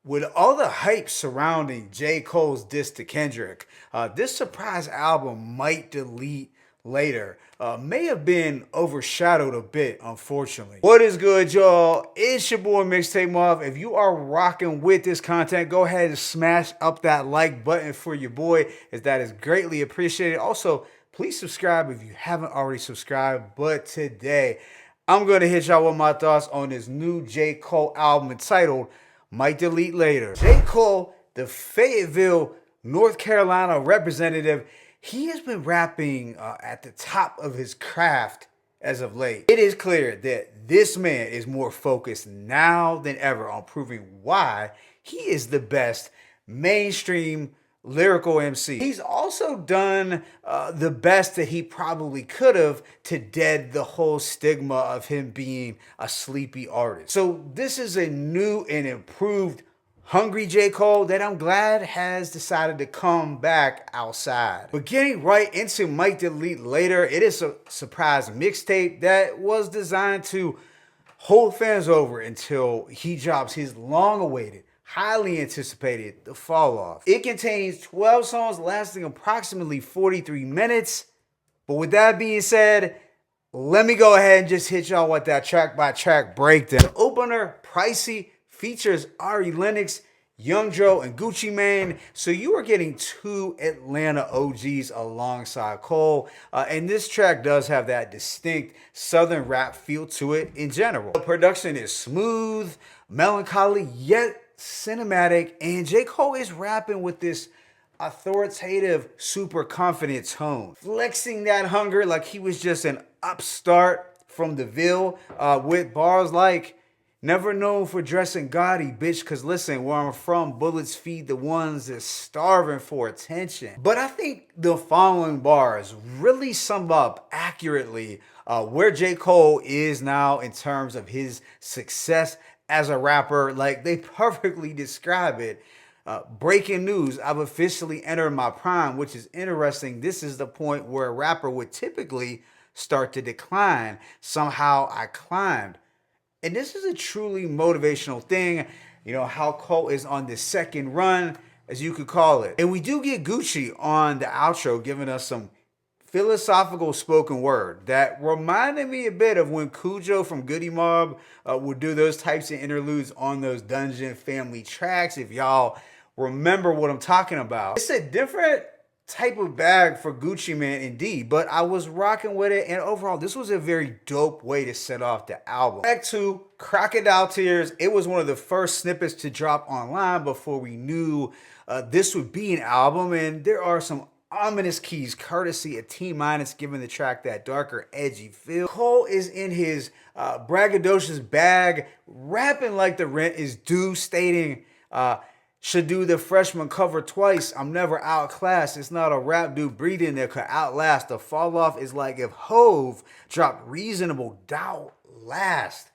With all the hype surrounding J. Cole's diss to Kendrick, this surprise album, Might Delete Later, may have been overshadowed a bit, unfortunately. What is good, y'all? It's your boy Mixtape Mob. If you are rocking with this content, go ahead and smash up that like button for your boy, as that is greatly appreciated. Also, please subscribe if you haven't already subscribed. But today, I'm going to hit y'all with my thoughts on this new J. Cole album entitled Might Delete Later. J. Cole, the Fayetteville, North Carolina representative, he has been rapping at the top of his craft as of late. It is clear that this man is more focused now than ever on proving why he is the best mainstream lyrical MC. He's also done the best that he probably could have to dead the whole stigma of him being a sleepy artist. So this is a new and improved hungry J. Cole that I'm glad has decided to come back outside. But getting right into Might Delete Later, it is a surprise mixtape that was designed to hold fans over until he drops his long-awaited, highly anticipated The Fall Off. It contains 12 songs lasting approximately 43 minutes. But with that being said, let me go ahead and just hit y'all with that track-by-track breakdown. The opener, Pricey, features Ari Lennox, Young Joe, and Gucci Mane. So you are getting two Atlanta OGs alongside Cole. And this track does have that distinct southern rap feel to it in general. The production is smooth, melancholy, yet cinematic. And J. Cole is rapping with this authoritative, super confident tone, flexing that hunger like he was just an upstart from the Ville, with bars like, "Never known for dressing gaudy, bitch, cause listen, where I'm from, bullets feed the ones that's starving for attention." But I think the following bars really sum up accurately where J. Cole is now in terms of his success as a rapper. Like, they perfectly describe it. Breaking news, I've officially entered my prime, which is interesting. This is the point where a rapper would typically start to decline. Somehow I climbed. And this is a truly motivational thing, you know, how Cole is on the second run, as you could call it. And we do get Gucci on the outro giving us some philosophical spoken word that reminded me a bit of when Cujo from Goody Mob would do those types of interludes on those Dungeon Family tracks, if y'all remember what I'm talking about. It's a different type of bag for Gucci Mane indeed, but I was rocking with it, and overall this was a very dope way to set off the album. Back to Crocodile Tears, it was one of the first snippets to drop online before we knew this would be an album, and there are some ominous keys courtesy of T- giving the track that darker, edgy feel. Cole is in his braggadocious bag, rapping like the rent is due, stating, "Should do the freshman cover twice. I'm never outclassed. It's not a rap dude breathing that could outlast. The fall off is like if Hove dropped Reasonable Doubt last."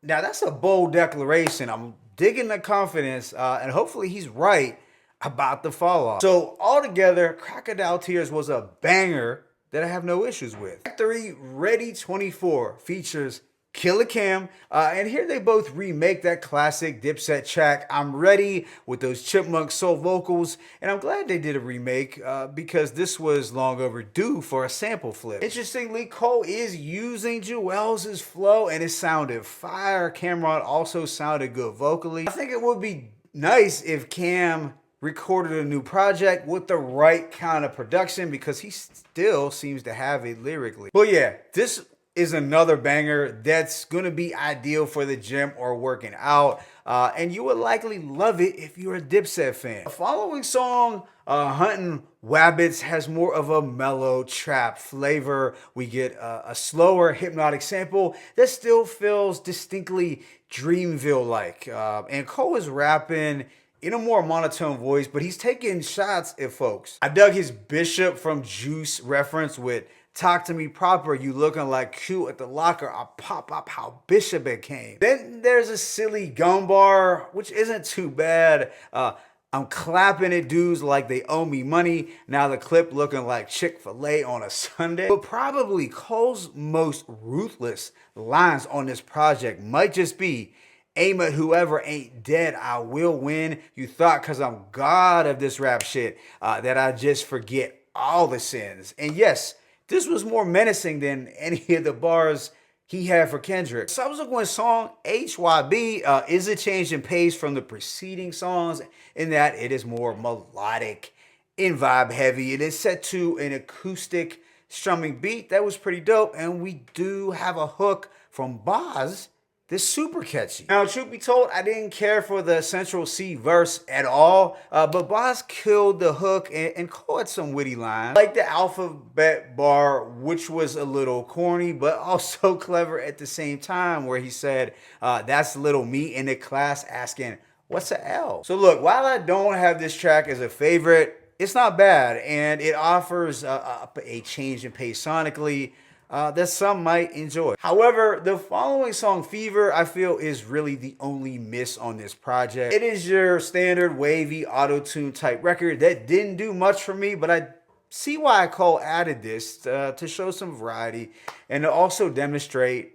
Now, that's a bold declaration. I'm digging the confidence, and hopefully he's right about the fall off. So altogether, Crocodile Tears was a banger that I have no issues with. Track 3, Ready 24, features Killer Cam, and here they both remake that classic Dipset track, I'm Ready, with those chipmunk soul vocals, and I'm glad they did a remake because this was long overdue for a sample flip. Interestingly, Cole is using Jewels' flow, and it sounded fire. Cameron also sounded good vocally. I think it would be nice if Cam recorded a new project with the right kind of production because he still seems to have it lyrically. But yeah, this is another banger that's going to be ideal for the gym or working out. And you would likely love it if you're a Dipset fan. The following song, Hunting Wabbits, has more of a mellow trap flavor. We get a slower hypnotic sample that still feels distinctly Dreamville-like. And Cole is rapping in a more monotone voice, but he's taking shots at folks. I dug his Bishop from Juice reference with "Talk to me proper, you looking like Q at the locker. I pop up how Bishop it came." Then there's a silly gun bar, which isn't too bad. I'm clapping at dudes like they owe me money. Now the clip looking like Chick-fil-A on a Sunday. But probably Cole's most ruthless lines on this project might just be, Aim at whoever ain't dead, I will win. You thought because I'm God of this rap shit that I just forget all the sins. And yes, this was more menacing than any of the bars he had for Kendrick. Subsequent song, h.y.b, is a change in pace from the preceding songs in that it is more melodic and vibe heavy. It is set to an acoustic strumming beat that was pretty dope, and we do have a hook from Boz that's super catchy. Now, truth be told, I didn't care for the Central C verse at all, but Boz killed the hook and caught some witty lines. Like the alphabet bar, which was a little corny, but also clever at the same time, where he said, that's little me in the class asking, what's a L? So look, while I don't have this track as a favorite, it's not bad, and it offers a change in pace sonically that some might enjoy. However, the following song, Fever, I feel is really the only miss on this project. It is your standard wavy auto-tune type record that didn't do much for me, but I see why Cole added this to show some variety and to also demonstrate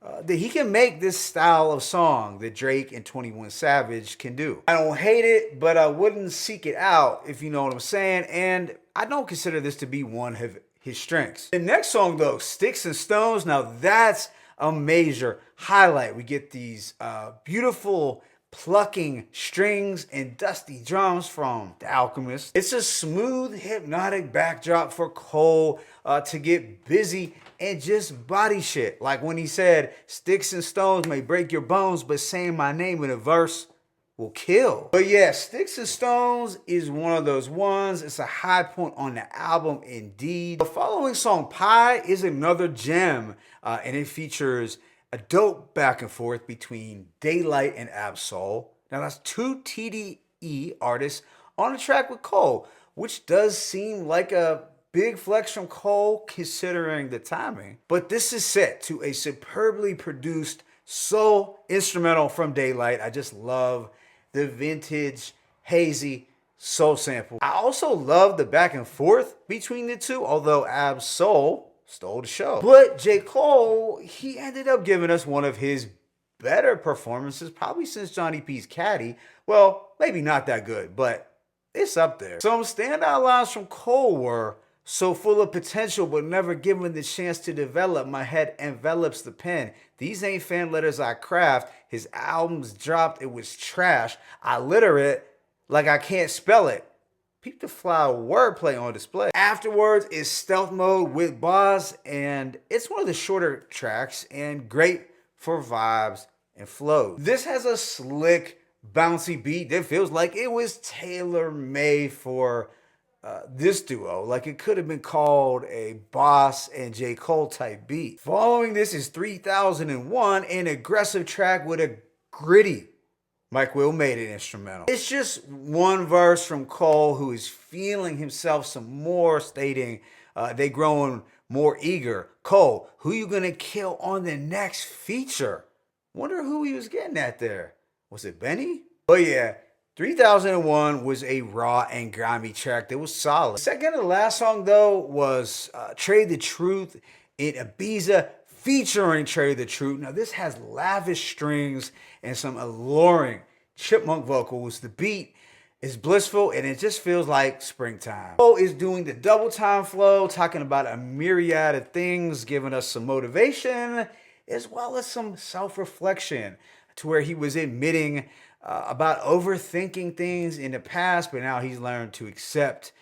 that he can make this style of song that Drake and 21 Savage can do. I don't hate it, but I wouldn't seek it out, if you know what I'm saying, and I don't consider this to be one of his strengths. The next song though, Sticks and Stones, now that's a major highlight. We get these beautiful plucking strings and dusty drums from The Alchemist. It's a smooth, hypnotic backdrop for Cole to get busy and just body shit. Like when he said, sticks and stones may break your bones, but saying my name in a verse will kill. But yeah, Sticks and Stones is one of those ones. It's a high point on the album indeed. The following song, Pie, is another gem, and it features a dope back and forth between Daylight and Ab-Soul. Now that's two TDE artists on a track with Cole, which does seem like a big flex from Cole considering the timing. But this is set to a superbly produced soul instrumental from Daylight. I just love the vintage, hazy soul sample. I also love the back and forth between the two, although Ab-Soul stole the show. But J. Cole, he ended up giving us one of his better performances, probably since Johnny P's Caddy. Well, maybe not that good, but it's up there. Some standout lines from Cole were, so full of potential, but never given the chance to develop. My head envelops the pen. These ain't fan letters I craft. His albums dropped, it was trash. I litter it like I can't spell it. Peep the fly wordplay on display. Afterwards is Stealth Mode with Boz, and it's one of the shorter tracks and great for vibes and flows. This has a slick, bouncy beat that feels like it was tailor-made for this duo. Like it could have been called a Boss and J. Cole type beat. Following this is 3001, an aggressive track with a gritty Mike Will made it instrumental. It's just one verse from Cole who is feeling himself some more, stating they growing more eager. Cole, who you gonna kill on the next feature? Wonder who he was getting at there. Was it Benny? But yeah, 3001 was a raw and grimy track that was solid. Second to last song though was Trade the Truth in Ibiza featuring Trade the Truth. Now this has lavish strings and some alluring chipmunk vocals. The beat is blissful and it just feels like springtime. Cole is doing the double time flow, talking about a myriad of things, giving us some motivation as well as some self-reflection, to where he was admitting about overthinking things in the past, but now he's learned to accept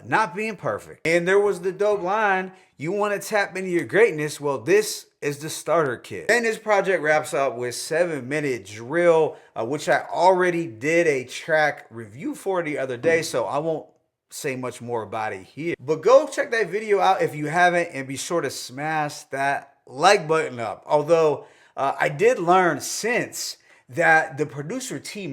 not being perfect. And there was the dope line, you want to tap into your greatness? Well, this is the starter kit. Then this project wraps up with 7-minute drill, which I already did a track review for the other day, so I won't say much more about it here. But go check that video out if you haven't, and be sure to smash that like button up. Although I did learn since that the producer T-,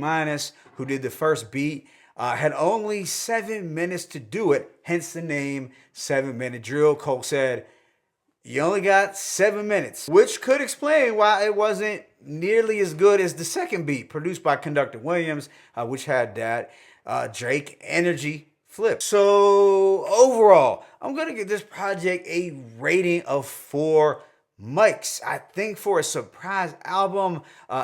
who did the first beat, had only 7 minutes to do it, hence the name 7-minute drill. Cole said, you only got 7 minutes, which could explain why it wasn't nearly as good as the second beat produced by Conductor Williams, which had that Drake energy flip. So overall, I'm gonna give this project a rating of 4 mics. I think for a surprise album,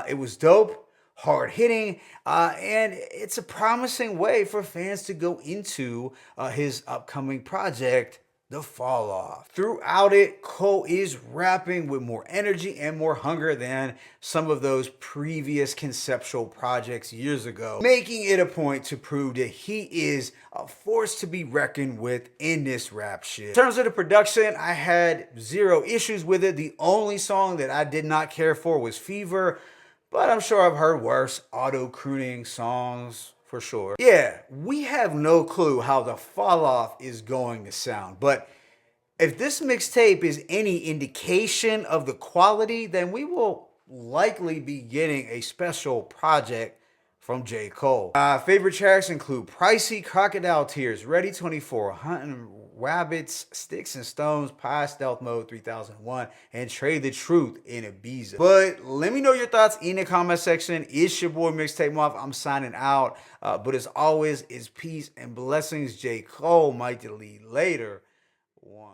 it was dope, hard hitting, and it's a promising way for fans to go into his upcoming project, The Fall Off. Throughout it, Cole is rapping with more energy and more hunger than some of those previous conceptual projects years ago, making it a point to prove that he is a force to be reckoned with in this rap shit. In terms of the production, I had zero issues with it. The only song that I did not care for was Fever, but I'm sure I've heard worse auto-crooning songs for sure. Yeah, we have no clue how The Fall Off is going to sound, but if this mixtape is any indication of the quality, then we will likely be getting a special project from J. Cole. Favorite tracks include Pricey, Crocodile Tears, Ready 24, Hunting Rabbits, Sticks and Stones, Pie Stealth Mode 3001, and Trade the Truth in Ibiza. But let me know your thoughts in the comment section. It's your boy Mixtape Month. I'm signing out. But as always, it's peace and blessings. J. Cole might delete later. One.